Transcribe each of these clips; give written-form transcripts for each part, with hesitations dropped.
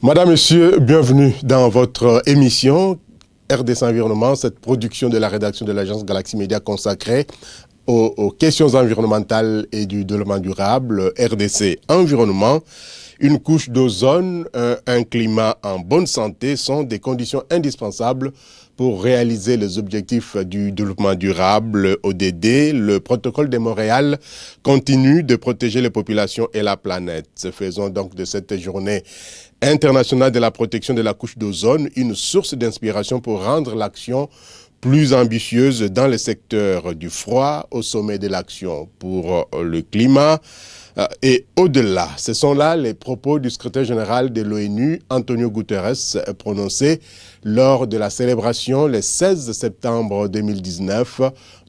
Madame, Monsieur, bienvenue dans votre émission RDC Environnement, cette production de la rédaction de l'agence Galaxy Media consacrée aux questions environnementales et du développement durable. RDC Environnement, une couche d'ozone, un climat en bonne santé sont des conditions indispensables pour réaliser les objectifs du développement durable ODD. Le protocole de Montréal continue de protéger les populations et la planète. Faisons donc de cette journée internationale de la protection de la couche d'ozone une source d'inspiration pour rendre l'action plus ambitieuse dans le secteur du froid au sommet de l'action pour le climat et au-delà. Ce sont là les propos du secrétaire général de l'ONU, Antonio Guterres, prononcés lors de la célébration le 16 septembre 2019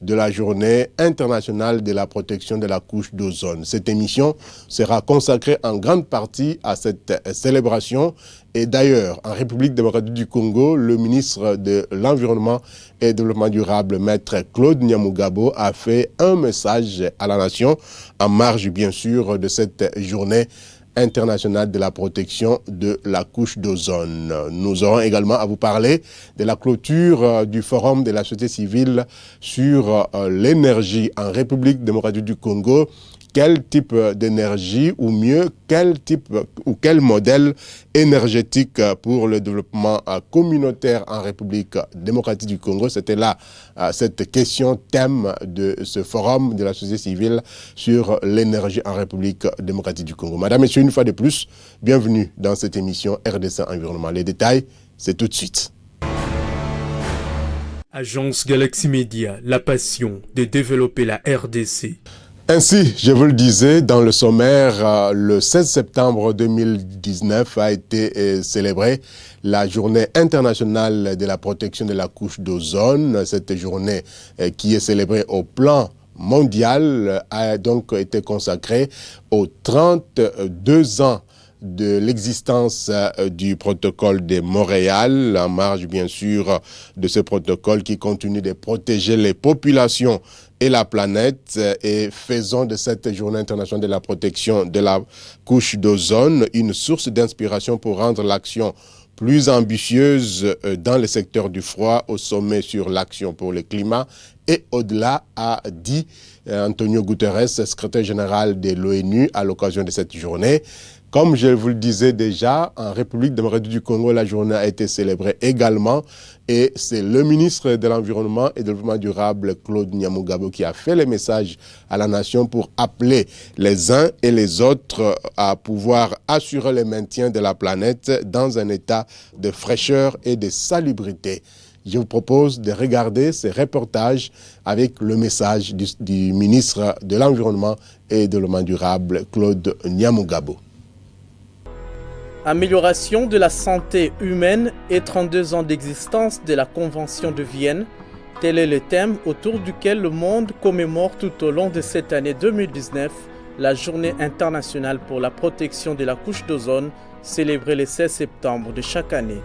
de la Journée internationale de la protection de la couche d'ozone. Cette émission sera consacrée en grande partie à cette célébration. Et d'ailleurs, en République démocratique du Congo, le ministre de l'Environnement et du Développement durable, Maître Claude Nyamugabo, a fait un message à la nation en marge, bien sûr, de cette journée internationale de la protection de la couche d'ozone. Nous aurons également à vous parler de la clôture du forum de la société civile sur l'énergie en République démocratique du Congo. Quel type d'énergie, ou mieux, quel type ou quel modèle énergétique pour le développement communautaire en République démocratique du Congo? C'était là cette question thème de ce forum de la société civile sur l'énergie en République démocratique du Congo. Madame, Messieurs, une fois de plus, bienvenue dans cette émission RDC Environnement. Les détails, c'est tout de suite. Agence Galaxy Media, la passion de développer la RDC. Ainsi, je vous le disais, dans le sommaire, le 16 septembre 2019 a été célébrée la journée internationale de la protection de la couche d'ozone. Cette journée qui est célébrée au plan mondial a donc été consacrée aux 32 ans de l'existence du protocole de Montréal, en marge bien sûr de ce protocole qui continue de protéger les populations et la planète, et faisons de cette journée internationale de la protection de la couche d'ozone une source d'inspiration pour rendre l'action plus ambitieuse dans le secteur du froid au sommet sur l'action pour le climat et au-delà, a dit Antonio Guterres, secrétaire général de l'ONU à l'occasion de cette journée. Comme je vous le disais déjà, en République démocratique du Congo, la journée a été célébrée également et c'est le ministre de l'Environnement et du Développement durable, Claude Nyamugabo, qui a fait le message à la nation pour appeler les uns et les autres à pouvoir assurer le maintien de la planète dans un état de fraîcheur et de salubrité. Je vous propose de regarder ces reportages avec le message du ministre de l'Environnement et du Développement durable, Claude Nyamugabo. Amélioration de la santé humaine et 32 ans d'existence de la Convention de Vienne, tel est le thème autour duquel le monde commémore tout au long de cette année 2019 la Journée internationale pour la protection de la couche d'ozone, célébrée le 16 septembre de chaque année.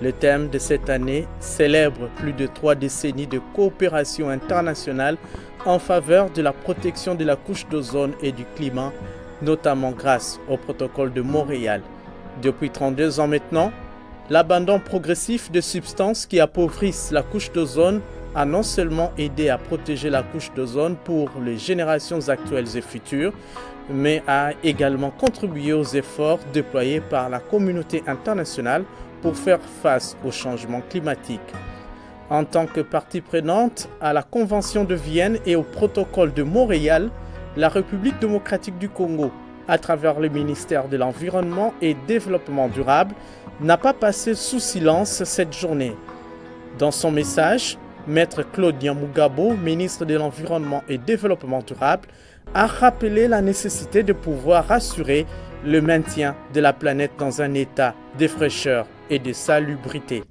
Le thème de cette année célèbre plus de 3 décennies de coopération internationale en faveur de la protection de la couche d'ozone et du climat, notamment grâce au protocole de Montréal. Depuis 32 ans maintenant, l'abandon progressif de substances qui appauvrissent la couche d'ozone a non seulement aidé à protéger la couche d'ozone pour les générations actuelles et futures, mais a également contribué aux efforts déployés par la communauté internationale pour faire face au changement climatique. En tant que partie prenante à la Convention de Vienne et au protocole de Montréal, la République démocratique du Congo, à travers le ministère de l'Environnement et Développement durable, n'a pas passé sous silence cette journée. Dans son message, Maître Claude Nyamugabo, ministre de l'Environnement et Développement durable, a rappelé la nécessité de pouvoir assurer le maintien de la planète dans un état de fraîcheur et de salubrité.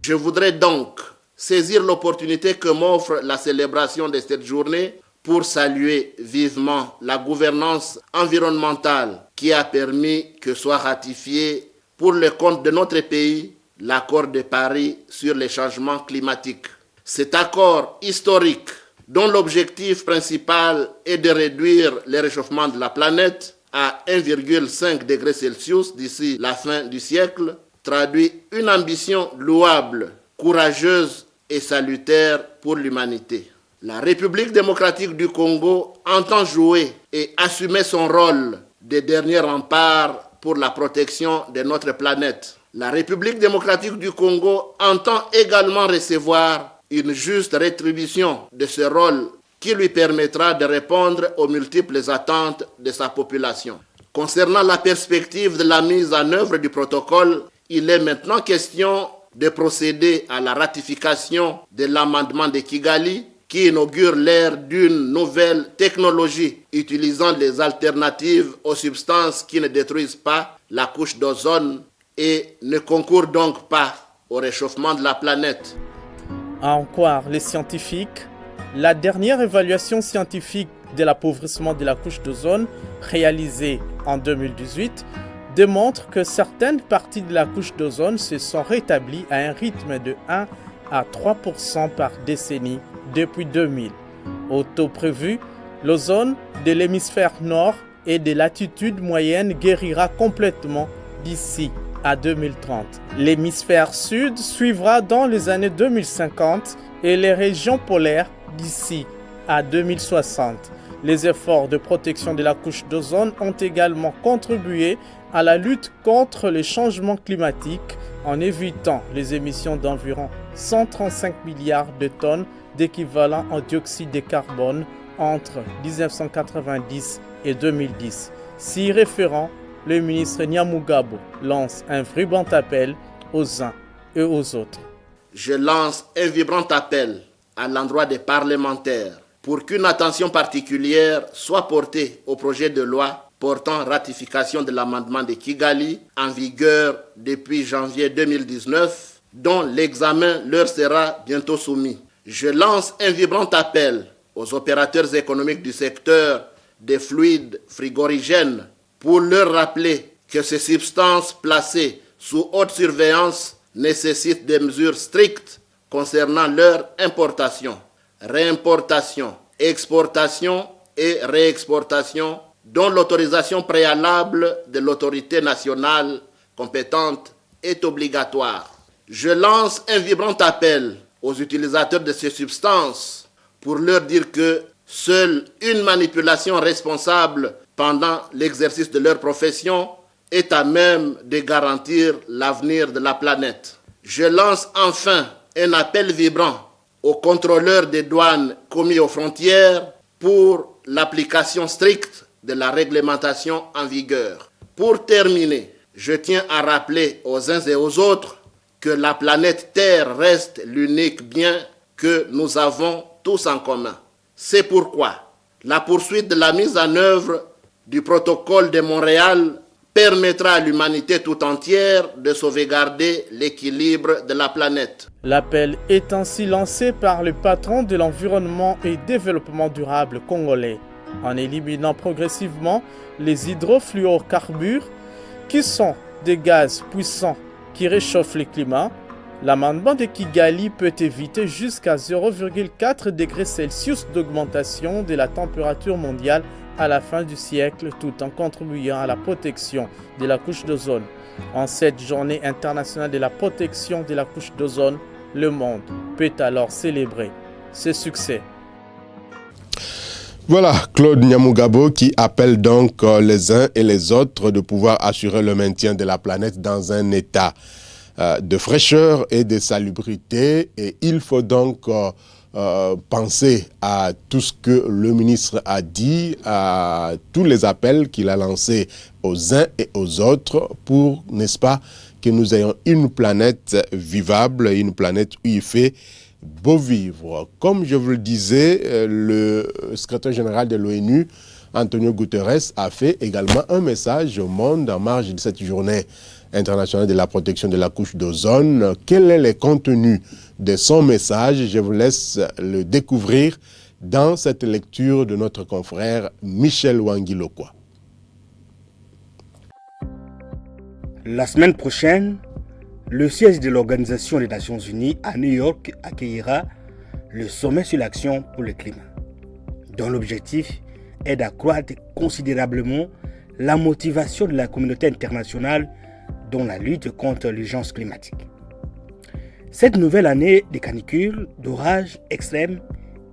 Je voudrais donc saisir l'opportunité que m'offre la célébration de cette journée pour saluer vivement la gouvernance environnementale qui a permis que soit ratifié pour le compte de notre pays l'accord de Paris sur les changements climatiques. Cet accord historique, dont l'objectif principal est de réduire le réchauffement de la planète, à 1,5 degré Celsius d'ici la fin du siècle traduit une ambition louable, courageuse et salutaire pour l'humanité. La République démocratique du Congo entend jouer et assumer son rôle de dernier rempart pour la protection de notre planète. La République démocratique du Congo entend également recevoir une juste rétribution de ce rôle qui lui permettra de répondre aux multiples attentes de sa population. Concernant la perspective de la mise en œuvre du protocole, il est maintenant question de procéder à la ratification de l'amendement de Kigali qui inaugure l'ère d'une nouvelle technologie utilisant les alternatives aux substances qui ne détruisent pas la couche d'ozone et ne concourent donc pas au réchauffement de la planète. À en croire les scientifiques, la dernière évaluation scientifique de l'appauvrissement de la couche d'ozone réalisée en 2018 démontre que certaines parties de la couche d'ozone se sont rétablies à un rythme de 1 à 3% par décennie depuis 2000. Au taux prévu, l'ozone de l'hémisphère nord et de latitude moyenne guérira complètement d'ici à 2030. L'hémisphère sud suivra dans les années 2050 et les régions polaires d'ici à 2060. Les efforts de protection de la couche d'ozone ont également contribué à la lutte contre les changements climatiques en évitant les émissions d'environ 135 milliards de tonnes d'équivalent en dioxyde de carbone entre 1990 et 2010. S'y référant, le ministre Nyamugabo lance un vibrant appel aux uns et aux autres. Je lance un vibrant appel à l'endroit des parlementaires pour qu'une attention particulière soit portée au projet de loi portant ratification de l'amendement de Kigali en vigueur depuis janvier 2019, dont l'examen leur sera bientôt soumis. Je lance un vibrant appel aux opérateurs économiques du secteur des fluides frigorigènes pour leur rappeler que ces substances placées sous haute surveillance nécessitent des mesures strictes concernant leur importation, réimportation, exportation et réexportation, dont l'autorisation préalable de l'autorité nationale compétente est obligatoire. Je lance un vibrant appel aux utilisateurs de ces substances pour leur dire que seule une manipulation responsable pendant l'exercice de leur profession est à même de garantir l'avenir de la planète. Je lance enfin un appel vibrant aux contrôleurs des douanes commis aux frontières pour l'application stricte de la réglementation en vigueur. Pour terminer, je tiens à rappeler aux uns et aux autres que la planète Terre reste l'unique bien que nous avons tous en commun. C'est pourquoi la poursuite de la mise en œuvre du protocole de Montréal permettra à l'humanité tout entière de sauvegarder l'équilibre de la planète. L'appel est ainsi lancé par le patron de l'environnement et développement durable congolais, en éliminant progressivement les hydrofluorocarbures qui sont des gaz puissants qui réchauffent le climat. L'amendement de Kigali peut éviter jusqu'à 0,4 degrés Celsius d'augmentation de la température mondiale à la fin du siècle, tout en contribuant à la protection de la couche d'ozone. En cette journée internationale de la protection de la couche d'ozone, le monde peut alors célébrer ce succès. Voilà, Claude Nyamugabo qui appelle donc les uns et les autres de pouvoir assurer le maintien de la planète dans un état de fraîcheur et de salubrité. Et il faut donc penser à tout ce que le ministre a dit, à tous les appels qu'il a lancés aux uns et aux autres pour, n'est-ce pas, que nous ayons une planète vivable, une planète où il fait beau vivre. Comme je vous le disais, le secrétaire général de l'ONU, Antonio Guterres, a fait également un message au monde en marge de cette journée internationale de la protection de la couche d'ozone. Quel est le contenu de son message? Je vous laisse le découvrir dans cette lecture de notre confrère Michel Wangilokwa. La semaine prochaine, le siège de l'Organisation des Nations Unies à New York accueillera le sommet sur l'action pour le climat, dont l'objectif est d'accroître considérablement la motivation de la communauté internationale dans la lutte contre l'urgence climatique. Cette nouvelle année de canicules, d'orages extrêmes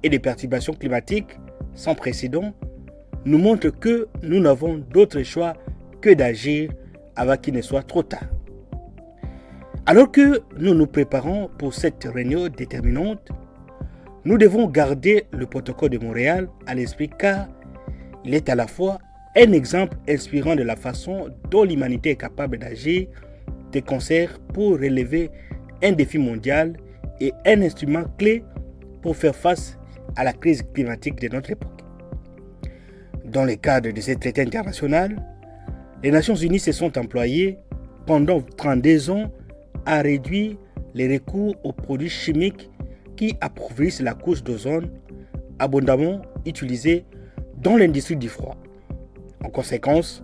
et de perturbations climatiques sans précédent nous montre que nous n'avons d'autre choix que d'agir avant qu'il ne soit trop tard. Alors que nous nous préparons pour cette réunion déterminante, nous devons garder le protocole de Montréal à l'esprit car il est à la fois un exemple inspirant de la façon dont l'humanité est capable d'agir de concert pour relever un défi mondial et un instrument clé pour faire face à la crise climatique de notre époque. Dans le cadre de ce traité international, les Nations Unies se sont employées pendant 32 ans à réduire les recours aux produits chimiques qui appauvrissent la couche d'ozone abondamment utilisée dans l'industrie du froid. En conséquence,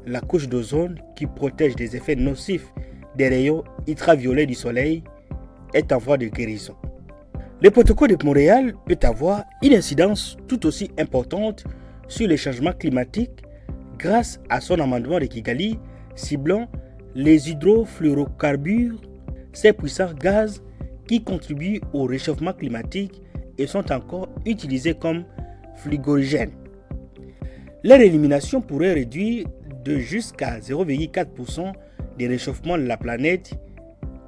la couche d'ozone qui protège des effets nocifs des rayons ultraviolets du soleil est en voie de guérison. Le protocole de Montréal peut avoir une incidence tout aussi importante sur les changements climatiques grâce à son amendement de Kigali ciblant les hydrofluorocarbures, ces puissants gaz qui contribuent au réchauffement climatique et sont encore utilisés comme frigorigènes. Leur élimination pourrait réduire de jusqu'à 0,4% des réchauffements de la planète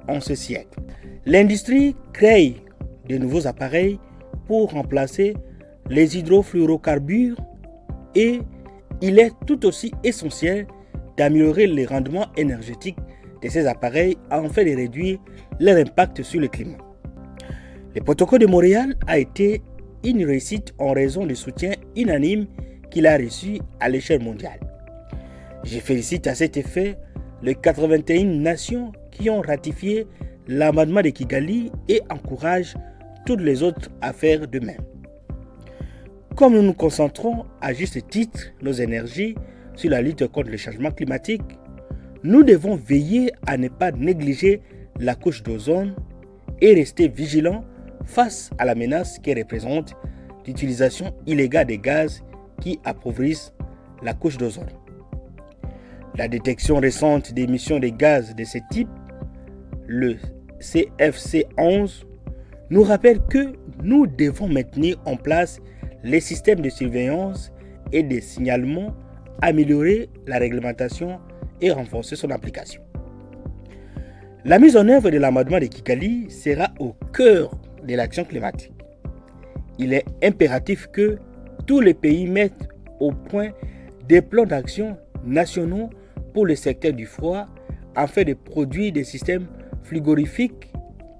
en ce siècle. L'industrie crée de nouveaux appareils pour remplacer les hydrofluorocarbures et il est tout aussi essentiel d'améliorer les rendements énergétiques de ces appareils afin de réduire leur impact sur le climat. Le protocole de Montréal a été une réussite en raison du soutien unanime qu'il a reçu à l'échelle mondiale. Je félicite à cet effet les 81 nations qui ont ratifié l'amendement de Kigali et encourage toutes les autres à faire de même. Comme nous nous concentrons à juste titre nos énergies sur la lutte contre le changement climatique, nous devons veiller à ne pas négliger la couche d'ozone et rester vigilants face à la menace que représente l'utilisation illégale des gaz qui appauvrissent la couche d'ozone. La détection récente d'émissions de gaz de ce type, le CFC-11, nous rappelle que nous devons maintenir en place les systèmes de surveillance et de signalement, améliorer la réglementation et renforcer son application. La mise en œuvre de l'amendement de Kigali sera au cœur de l'action climatique. Il est impératif que tous les pays mettent au point des plans d'action nationaux pour le secteur du froid afin de produire des systèmes frigorifiques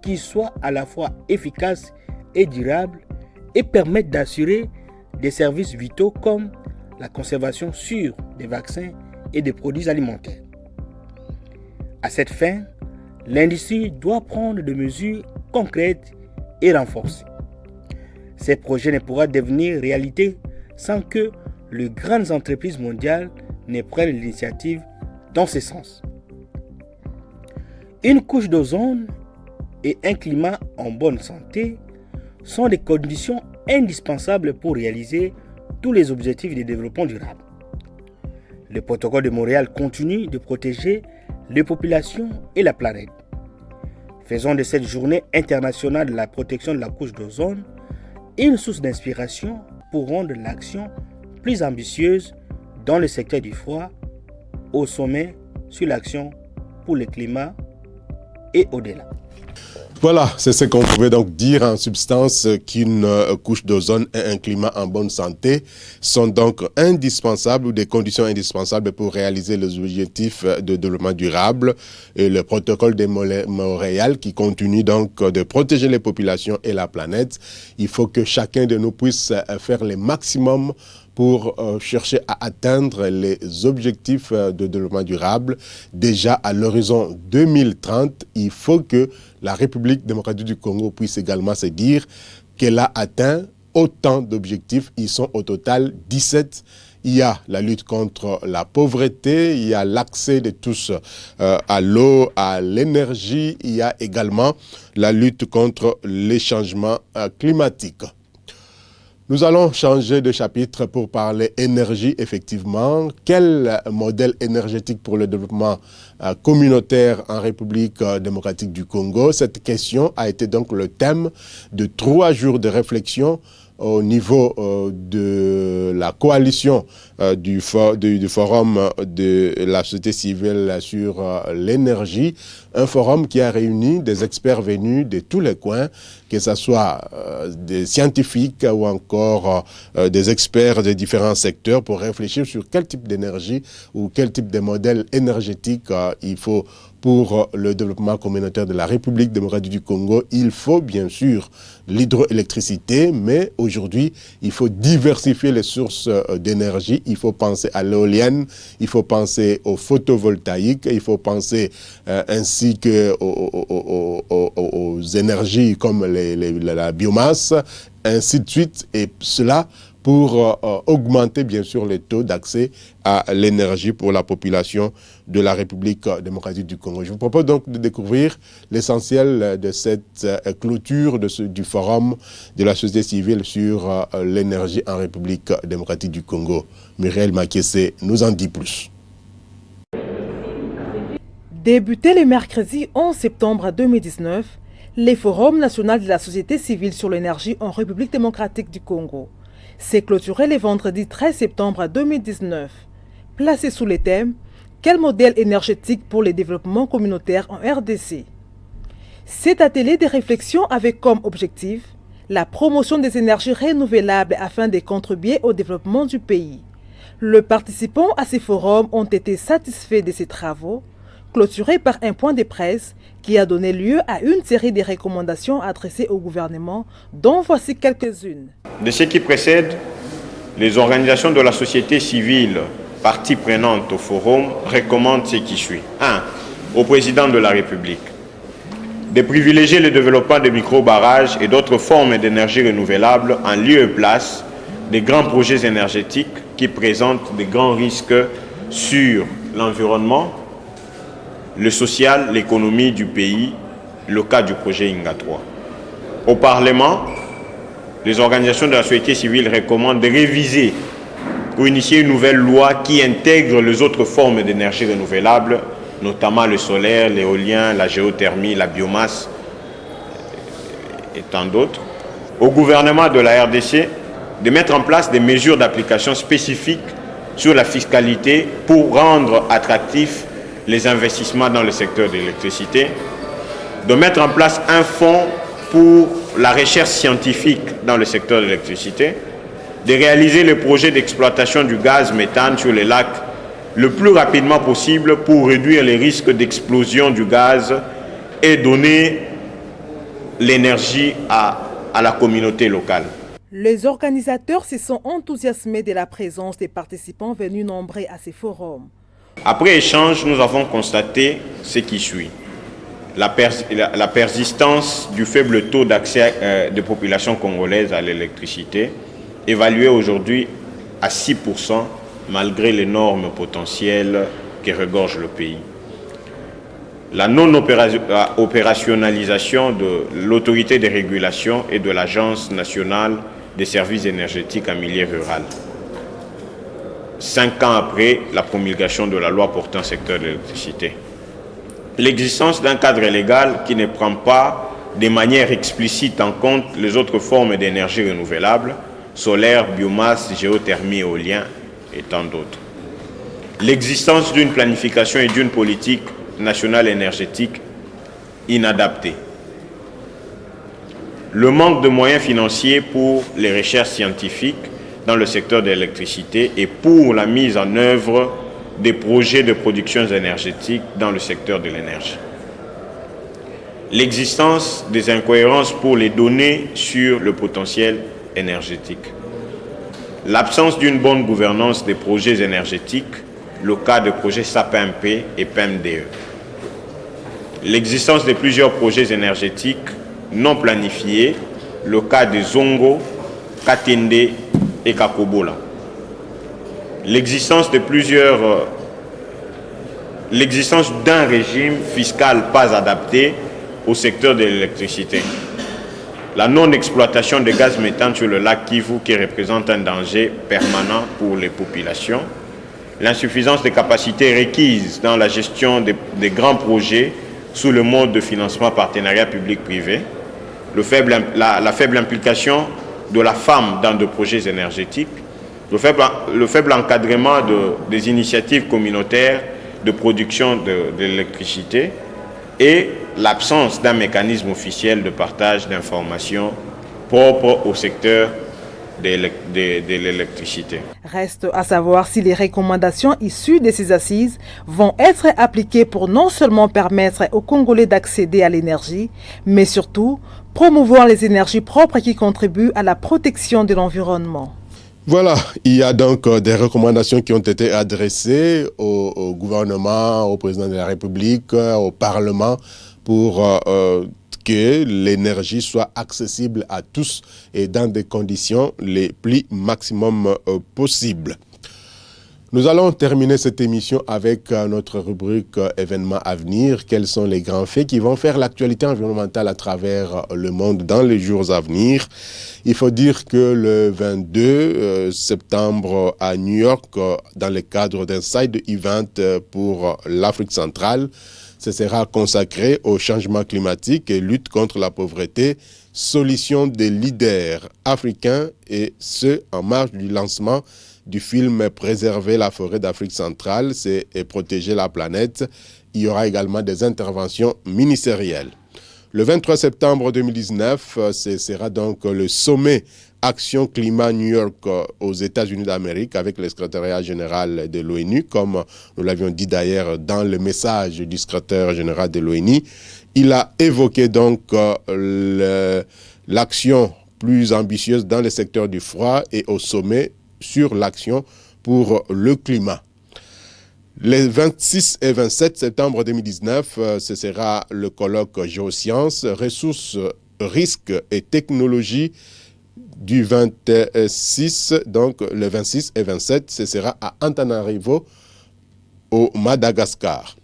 qui soient à la fois efficaces et durables et permettent d'assurer des services vitaux comme la conservation sûre des vaccins et des produits alimentaires. À cette fin, l'industrie doit prendre des mesures concrètes et renforcées. Ces projets ne pourront devenir réalité sans que les grandes entreprises mondiales ne prennent l'initiative dans ce sens. Une couche d'ozone et un climat en bonne santé sont des conditions indispensables pour réaliser tous les objectifs de développement durable. Le protocole de Montréal continue de protéger les populations et la planète. Faisons de cette journée internationale de la protection de la couche d'ozone une source d'inspiration pour rendre l'action plus ambitieuse dans le secteur du froid au sommet sur l'action pour le climat et au-delà. Voilà, c'est ce qu'on pouvait donc dire en substance qu'une couche d'ozone et un climat en bonne santé sont donc indispensables ou des conditions indispensables pour réaliser les objectifs de développement durable et le protocole de Montréal qui continue donc de protéger les populations et la planète. Il faut que chacun de nous puisse faire le maximum pour chercher à atteindre les objectifs de développement durable. Déjà à l'horizon 2030, il faut que la République démocratique du Congo puisse également se dire qu'elle a atteint autant d'objectifs. Ils sont au total 17. Il y a la lutte contre la pauvreté, il y a l'accès de tous à l'eau, à l'énergie, il y a également la lutte contre les changements climatiques. Nous allons changer de chapitre pour parler énergie, effectivement. Quel modèle énergétique pour le développement communautaire en République démocratique du Congo? Cette question a été donc le thème de 3 jours de réflexion au niveau de la coalition du forum de la société civile sur l'énergie, un forum qui a réuni des experts venus de tous les coins, que ce soit des scientifiques ou encore des experts de différents secteurs pour réfléchir sur quel type d'énergie ou quel type de modèle énergétique il faut pour le développement communautaire de la République démocratique du Congo. Il faut bien sûr l'hydroélectricité, mais aujourd'hui, il faut diversifier les sources d'énergie. Il faut penser à l'éolienne, il faut penser au photovoltaïque, il faut penser ainsi que aux énergies comme la biomasse, ainsi de suite, et cela pour augmenter bien sûr les taux d'accès à l'énergie pour la population de la République démocratique du Congo. Je vous propose donc de découvrir l'essentiel de cette clôture du forum de la société civile sur l'énergie en République démocratique du Congo. Muriel Makese nous en dit plus. Débuté le mercredi 11 septembre 2019, le Forum national de la société civile sur l'énergie en République démocratique du Congo s'est clôturé le vendredi 13 septembre 2019, placé sous le thème « Quel modèle énergétique pour le développement communautaire en RDC ?» Cet atelier de réflexion avait comme objectif la promotion des énergies renouvelables afin de contribuer au développement du pays. Les participants à ces forums ont été satisfaits de ces travaux, clôturés par un point de presse qui a donné lieu à une série de recommandations adressées au gouvernement, dont voici quelques-unes. De ce qui précède, les organisations de la société civile, parties prenantes au forum, recommandent ce qui suit. 1. Au président de la République de privilégier le développement de micro-barrages et d'autres formes d'énergie renouvelable en lieu et place des grands projets énergétiques qui présentent de grands risques sur l'environnement, le social, l'économie du pays, le cas du projet Inga 3. Au Parlement, les organisations de la société civile recommandent de réviser ou initier une nouvelle loi qui intègre les autres formes d'énergie renouvelable, notamment le solaire, l'éolien, la géothermie, la biomasse et tant d'autres. Au gouvernement de la RDC de mettre en place des mesures d'application spécifiques sur la fiscalité pour rendre attractifs les investissements dans le secteur de l'électricité, de mettre en place un fonds pour la recherche scientifique dans le secteur de l'électricité, de réaliser le projet d'exploitation du gaz méthane sur les lacs le plus rapidement possible pour réduire les risques d'explosion du gaz et donner l'énergie à la communauté locale. Les organisateurs se sont enthousiasmés de la présence des participants venus nombreux à ces forums. Après échange, nous avons constaté ce qui suit. La persistance du faible taux d'accès des populations congolaises à l'électricité, évalué aujourd'hui à 6% malgré l'énorme potentiel qui regorge le pays. La non-opérationnalisation de l'autorité de régulation et de l'Agence nationale des services énergétiques en milieu rural. 5 ans après la promulgation de la loi portant secteur de l'électricité. L'existence d'un cadre légal qui ne prend pas de manière explicite en compte les autres formes d'énergie renouvelable, solaire, biomasse, géothermie, éolien et tant d'autres. L'existence d'une planification et d'une politique nationale énergétique inadaptée. Le manque de moyens financiers pour les recherches scientifiques dans le secteur de l'électricité et pour la mise en œuvre des projets de production énergétique dans le secteur de l'énergie. L'existence des incohérences pour les données sur le potentiel énergétique. L'absence d'une bonne gouvernance des projets énergétiques, le cas de projets SAPMP et PMDE. L'existence de plusieurs projets énergétiques non planifiés, le cas de Zongo, Katende et Kakobola. L'existence d'un régime fiscal pas adapté au secteur de l'électricité. la non-exploitation de gaz méthane sur le lac Kivu qui représente un danger permanent pour les populations, l'insuffisance des capacités requises dans la gestion des grands projets sous le mode de financement partenariat public-privé, la faible implication de la femme dans des projets énergétiques, le faible encadrement des initiatives communautaires de production de l'électricité et l'absence d'un mécanisme officiel de partage d'informations propre au secteur de l'électricité. Reste à savoir si les recommandations issues de ces assises vont être appliquées pour non seulement permettre aux Congolais d'accéder à l'énergie, mais surtout promouvoir les énergies propres qui contribuent à la protection de l'environnement. Voilà, il y a donc des recommandations qui ont été adressées au gouvernement, au président de la République, au Parlement pour que l'énergie soit accessible à tous et dans des conditions les plus maximum possibles. Nous allons terminer cette émission avec notre rubrique événements à venir. Quels sont les grands faits qui vont faire l'actualité environnementale à travers le monde dans les jours à venir? Il faut dire que le 22 septembre à New York, dans le cadre d'un side event pour l'Afrique centrale, ce sera consacré au changement climatique et lutte contre la pauvreté, solution des leaders africains, et ce en marge du lancement du film Préserver la forêt d'Afrique centrale et protéger la planète. Il y aura également des interventions ministérielles. Le 23 septembre 2019, ce sera donc le sommet Action Climat New York aux États-Unis d'Amérique avec le secrétariat général de l'ONU, comme nous l'avions dit d'ailleurs dans le message du secrétaire général de l'ONU. Il a évoqué donc l'action plus ambitieuse dans le secteur du froid et au sommet sur l'action pour le climat. Les 26 et 27 septembre 2019, ce sera le colloque Géosciences, ressources, risques et technologies du 26, donc le 26 et 27, ce sera à Antananarivo, au Madagascar.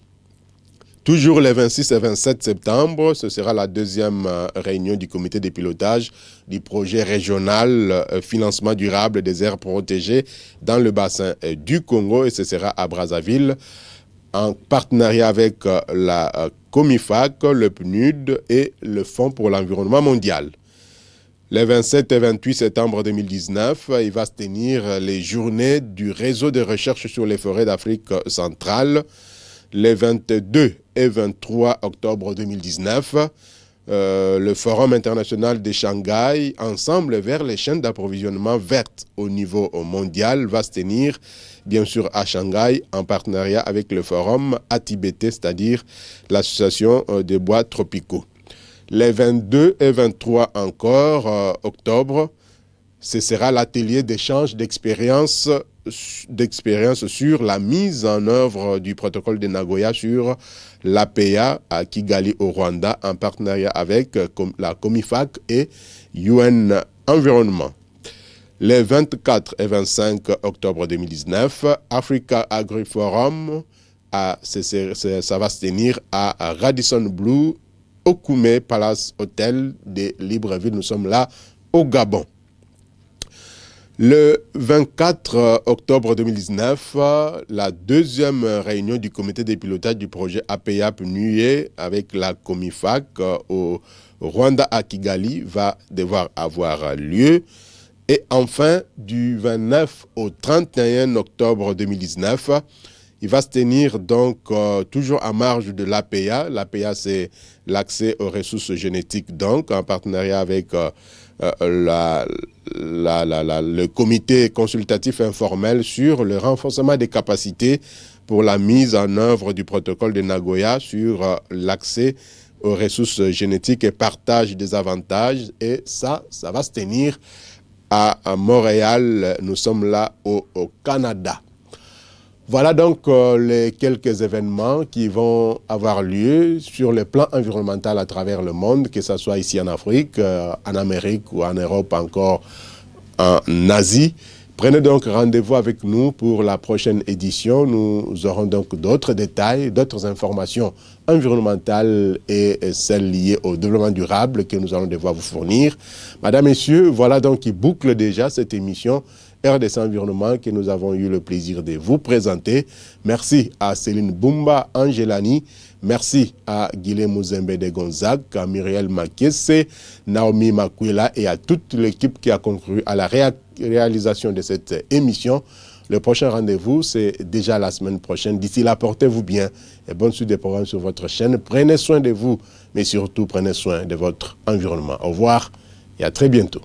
Toujours les 26 et 27 septembre, ce sera la deuxième réunion du comité de pilotage du projet régional financement durable des aires protégées dans le bassin du Congo, et ce sera à Brazzaville en partenariat avec la Comifac, le PNUD et le Fonds pour l'environnement mondial. Les 27 et 28 septembre 2019, il va se tenir les journées du réseau de recherche sur les forêts d'Afrique centrale. Les 22 et 23 octobre 2019, le Forum international de Shanghai, ensemble vers les chaînes d'approvisionnement vertes au niveau mondial, va se tenir bien sûr à Shanghai en partenariat avec le Forum ATBT, c'est-à-dire l'association des bois tropicaux. Les 22 et 23 encore octobre, ce sera l'atelier d'échange d'expériences sur la mise en œuvre du protocole de Nagoya sur l'APA à Kigali au Rwanda en partenariat avec la Comifac et UN Environnement. Les 24 et 25 octobre 2019, Africa Agri-Forum, ça va se tenir à Radisson Blu, au Koumé Palace Hotel de Libreville. Nous sommes là au Gabon. Le 24 octobre 2019, la deuxième réunion du comité de pilotage du projet APA-PNUE avec la Comifac au Rwanda à Kigali va devoir avoir lieu. Et enfin, du 29 au 31 octobre 2019, il va se tenir donc toujours à marge de l'APA. L'APA, c'est l'accès aux ressources génétiques, donc en partenariat avec le comité consultatif informel sur le renforcement des capacités pour la mise en œuvre du protocole de Nagoya sur l'accès aux ressources génétiques et partage des avantages. Et ça va se tenir à Montréal. Nous sommes là au Canada. Voilà donc les quelques événements qui vont avoir lieu sur le plan environnemental à travers le monde, que ce soit ici en Afrique, en Amérique ou en Europe, encore en Asie, Prenez donc rendez-vous avec nous pour la prochaine édition. Nous aurons donc d'autres détails, d'autres informations environnementales et celles liées au développement durable que nous allons devoir vous fournir. Madame, Messieurs, voilà donc qui boucle déjà cette émission RDC Environnement que nous avons eu le plaisir de vous présenter. Merci à Céline Bumba Angelani. Merci à Guilhem Zembe de Gonzague, à Muriel Makesse, Naomi Makwila et à toute l'équipe qui a concouru à la réalisation de cette émission. Le prochain rendez-vous, c'est déjà la semaine prochaine. D'ici là, portez-vous bien et bonne suite des programmes sur votre chaîne. Prenez soin de vous, mais surtout prenez soin de votre environnement. Au revoir et à très bientôt.